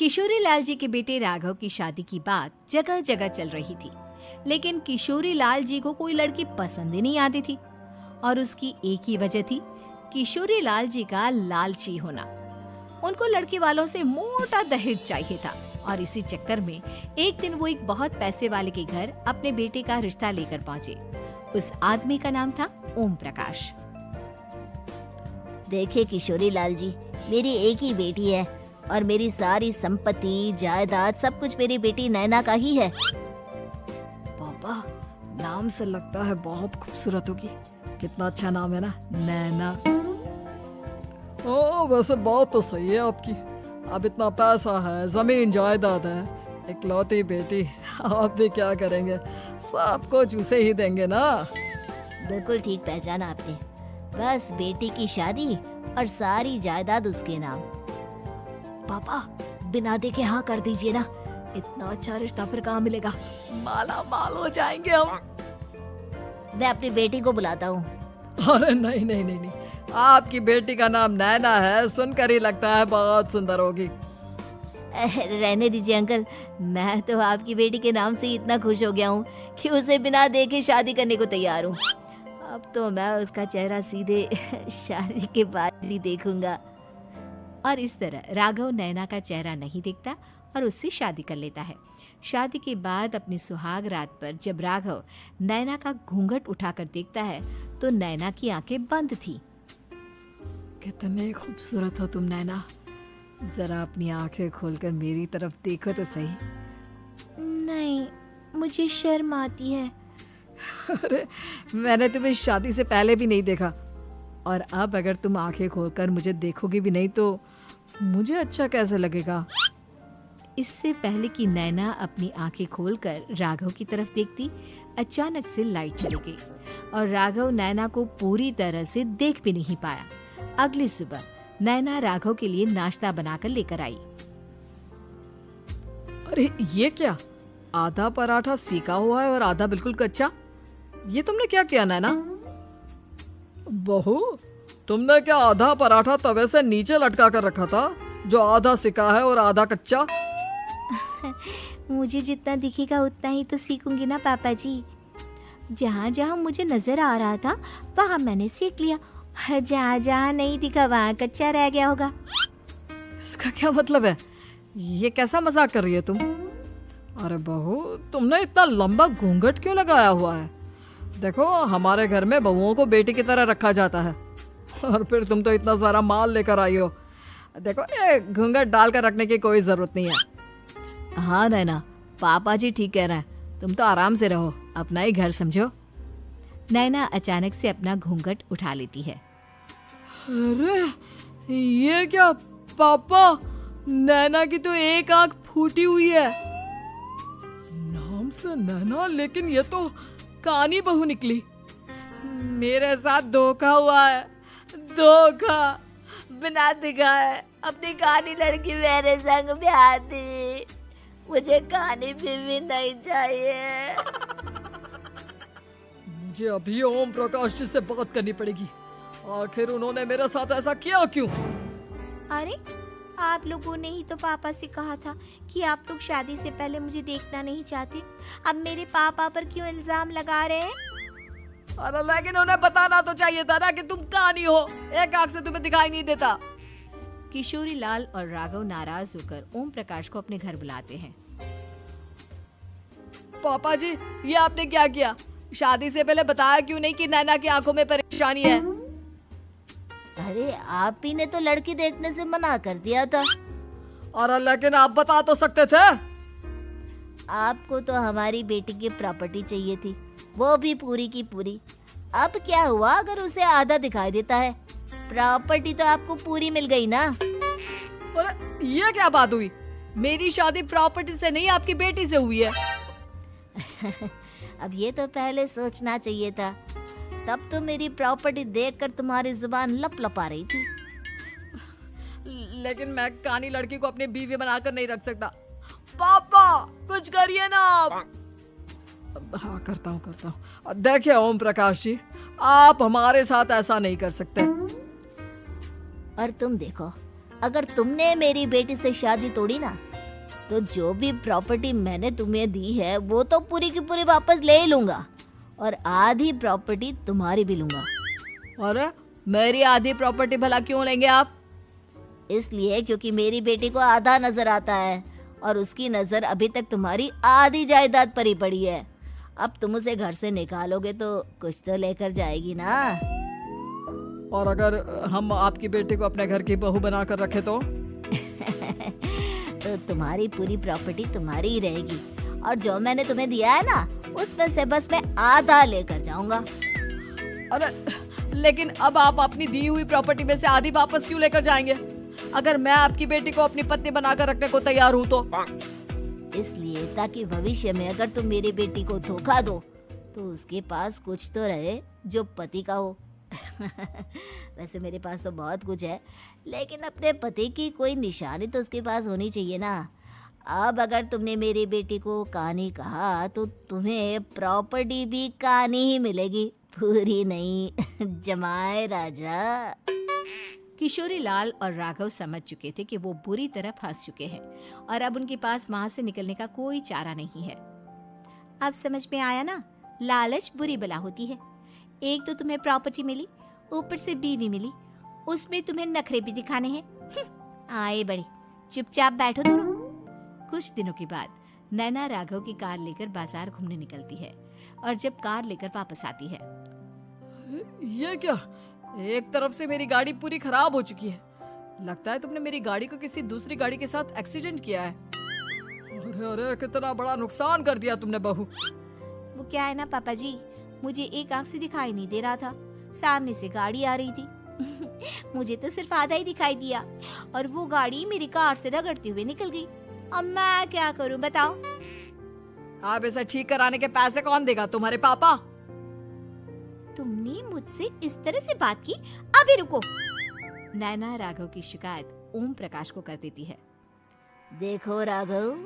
किशोरी लाल जी के बेटे राघव की शादी की बात जगह जगह चल रही थी, लेकिन किशोरी लाल जी को कोई लड़की पसंद ही नहीं आती थी। और उसकी एक ही वजह थी, किशोरी लाल जी का लालची होना। उनको लड़की वालों से मोटा दहेज चाहिए था और इसी चक्कर में एक दिन वो एक बहुत पैसे वाले के घर अपने बेटे का रिश्ता लेकर पहुंचे। उस आदमी का नाम था ओम प्रकाश। देखिए किशोरी लाल जी, मेरी एक ही बेटी है और मेरी सारी संपत्ति जायदाद सब कुछ मेरी बेटी नैना का ही है। पापा, नाम से लगता है बहुत खूबसूरत होगी। कितना अच्छा नाम है ना, नैना। ओ, वैसे बात तो सही है आपकी। अब इतना पैसा है, जमीन जायदाद है, इकलौती बेटी, आप भी क्या करेंगे? सब कुछ उसे ही देंगे ना। बिल्कुल ठीक पहचाना आपने। बस बेटी की शादी और सारी जायदाद उसके नाम। पापा, बिना देखे हाँ कर दीजिए ना। इतना अच्छा रिश्ता फिर कहाँ मिलेगा? माला माल हो जाएंगे हम। मैं अपनी बेटी को बुलाता हूँ। अरे नहीं नहीं नहीं नहीं, आपकी बेटी का नाम नैना है, सुनकर ही लगता है बहुत सुंदर होगी। रहने दीजिए अंकल, मैं तो आपकी बेटी के नाम से ही इतना खुश हो गया हूँ कि उसे बिना देखे शादी करने को तैयार हूँ। अब तो मैं उसका चेहरा सीधे शादी के बाद ही देखूंगा। और इस तरह राघव नैना का चेहरा नहीं देखता और उससे शादी कर लेता है। शादी के बाद अपनी सुहाग रात पर जब राघव नैना का घूंघट उठाकर देखता है तो नैना की आंखें बंद थी। कितनी खूबसूरत हो तुम नैना, जरा अपनी आंखें खोलकर मेरी तरफ देखो तो सही। नहीं, मुझे शर्म आती है। अरे, मैंने तुम्हें शादी से पहले भी नहीं देखा और अब अगर तुम आंखें खोलकर मुझे देखोगी भी नहीं तो मुझे अच्छा कैसे लगेगा? इससे पहले कि नैना अपनी आंखें खोलकर राघव की तरफ देखती, अचानक से लाइट चली गई और राघव नैना को पूरी तरह से देख भी नहीं पाया। अगली सुबह नैना राघव के लिए नाश्ता बनाकर लेकर आई। अरे ये क्या, आधा पराठा सेका हुआ है और आधा बिल्कुल कच्चा। ये तुमने क्या किया नैना? बहू, तुमने क्या आधा पराठा तवे से नीचे लटका कर रखा था जो आधा सेका है और आधा कच्चा? मुझे जितना दिखेगा उतना ही तो सीखूंगी ना पापा जी। जहाँ जहाँ मुझे नजर आ रहा था वहाँ मैंने सीख लिया, जहाँ जहाँ नहीं दिखा वहाँ कच्चा रह गया होगा। इसका क्या मतलब है? ये कैसा मजाक कर रही है तुम? अरे बहू, तुमने इतना लंबा घूंघट क्यों लगाया हुआ है? देखो, हमारे घर में बहुओं को बेटी की तरह रखा जाता है और फिर तुम तो इतना सारा माल लेकर आई हो। देखो, ये घूंघट डालकर रखने की कोई जरूरत नहीं है। हाँ नैना, पापा जी ठीक कह रहे हैं, तुम तो आराम से रहो, अपना ही घर समझो। नैना अचानक से अपना घूंघट उठा लेती है। अरे ये क्या पापा, नैना की तो एक आंख फूटी हुई है। नाम से नैना, लेकिन ये तो कानी बहू निकली। मेरे साथ धोखा हुआ है, धोखा। बिना दिखाए अपनी कानी लड़की मेरे संग ब्याह दी। मुझे कानी भी नहीं चाहिए। मुझे अभी ओम प्रकाश जी से बात करनी पड़ेगी। आखिर उन्होंने मेरे साथ ऐसा किया क्यों? अरे, आप लोगों ने ही तो पापा से कहा था कि आप लोग शादी से पहले मुझे देखना नहीं चाहते। अब मेरे पापा पर क्यों इल्जाम लगा रहे हैं? अरे लेकिन उन्हें बताना तो चाहिए था ना कि तुम कानी हो, एक आंख से तुम्हें दिखाई नहीं देता। किशोरी लाल और राघव नाराज होकर ओम प्रकाश को अपने घर बुलाते हैं। पापा जी, ये आपने क्या किया? शादी से पहले बताया क्यों नहीं कि नैना की आंखों में परेशानी है? अरे, आप ही ने तो लड़की देखने से मना कर दिया था। और लेकिन आप बता तो सकते थे। आपको तो हमारी बेटी की प्रॉपर्टी चाहिए थी, वो भी पूरी की पूरी। अब क्या हुआ अगर उसे आधा दिखाई देता है? प्रॉपर्टी तो आपको पूरी मिल गई ना। अरे ये क्या बात हुई? मेरी शादी प्रॉपर्टी से नहीं, आपकी बेटी से हुई है। अब ये तो पहले सोचना चाहिए था। तब तो मेरी प्रॉपर्टी देखकर तुम्हारी जुबान लप लपा रही थी। लेकिन मैं कानी लड़की को अपनी बीवी बनाकर नहीं रख सकता। पापा, कुछ करिए ना आप। हाँ, करता हूँ। देखिए ओम प्रकाश जी, आप हमारे साथ ऐसा नहीं कर सकते। और तुम देखो, अगर तुमने मेरी बेटी से शादी तोड़ी ना तो जो भी प्रॉपर्टी मैंने तुम्हें दी है वो तो पूरी की पूरी वापस ले ही लूंगा और आधी प्रॉपर्टी तुम्हारी भी लूंगा। अरे मेरी आधी प्रॉपर्टी भला क्यों लेंगे आप? इसलिए क्योंकि मेरी बेटी को आधा नजर आता है और उसकी नजर अभी तक तुम्हारी आधी जायदाद पर ही पड़ी है। अब तुम उसे घर से निकालोगे तो कुछ तो लेकर जाएगी ना। और अगर हम आपकी बेटी को अपने घर की बहू बनाकर रखे तो तो तुम्हारी पूरी प्रॉपर्टी तुम्हारी ही रहेगी और जो मैंने तुम्हें दिया है ना उसमें से बस मैं आधा लेकर जाऊंगा। अरे लेकिन अब आप अपनी दी हुई प्रॉपर्टी में से आधी वापस क्यों लेकर जाएंगे? अगर मैं आपकी बेटी को अपनी पत्नी बनाकर रखने को तैयार हूँ तो? इसलिए ताकि भविष्य में अगर तुम मेरी बेटी को धोखा दो तो उसके पास कुछ तो रहे जो पति का हो। वैसे मेरे पास तो बहुत कुछ है लेकिन अपने पति की कोई निशानी तो उसके पास होनी चाहिए ना। अब अगर तुमने मेरी बेटी को कानी कहा तो तुम्हें प्रॉपर्टी भी कानी ही मिलेगी, पूरी नहीं। जमाए राजा। किशोरी लाल और राघव समझ चुके थे कि वो बुरी तरह फंस चुके हैं और अब उनके पास वहां से निकलने का कोई चारा नहीं है। अब समझ में आया ना, लालच बुरी बला होती है। एक तो तुम्हें प्रॉपर्टी मिली, ऊपर से बीवी मिली, उसमें तुम्हें नखरे भी दिखाने हैं। आए बड़े, चुपचाप बैठो दोनों। कुछ दिनों के बाद नैना राघव की कार लेकर बाजार घूमने निकलती है और जब कार लेकर वापस आती है, ये क्या? एक तरफ से मेरी गाड़ी पूरी खराब हो चुकी है। लगता है तुमने मेरी गाड़ी को किसी दूसरी गाड़ी के साथ एक्सीडेंट किया है। अरे अरे कितना बड़ा नुकसान कर दिया तुमने बहू। वो क्या है ना पापा जी, मुझे एक आंख से दिखाई नहीं दे रहा था, सामने से गाड़ी आ रही थी। मुझे तो सिर्फ आधा ही दिखाई दिया और वो गाड़ी मेरी कार से रगड़ते हुए निकल गई। अब मैं क्या करूं बताओ? आप इसे ठीक कराने के पैसे कौन देगा? तुम्हारे पापा। तुमने मुझसे इस तरह से बात की? अभी रुको। नैना राघव की शिकायत ओम प्रकाश को कर देती है। देखो राघव,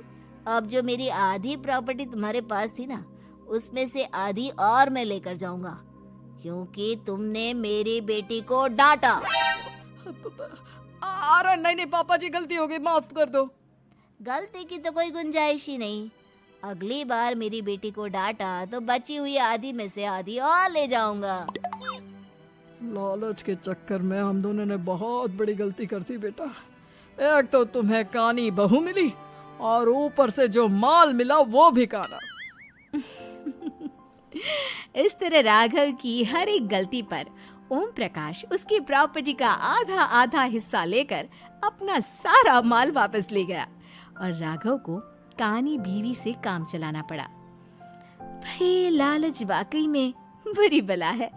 अब जो मेरी आधी प्रॉपर्टी तुम्हारे पास थी ना उसमें से आधी और मैं लेकर जाऊंगा क्योंकि तुमने मेरी बेटी को डांटा। अरे नहीं नहीं पापा जी, गलती हो गई, माफ कर दो। गलती की तो कोई गुंजाइश ही नहीं। अगली बार मेरी बेटी को डांटा तो बची हुई आधी में से आधी और ले जाऊंगा। लालच के चक्कर में हम दोनों ने बहुत बड़ी गलती कर दी बेटा। एक तो तुम्हें कानी बहू मिली और ऊपर से जो माल मिला वो भी काना। इस तरह राघव की हर एक गलती पर ओम प्रकाश उसकी प्रॉपर्टी का आधा आधा हिस्सा लेकर अपना सारा माल वापस ले गया और राघव को कानी बीवी से काम चलाना पड़ा। भाई लालच वाकई में बुरी बला है।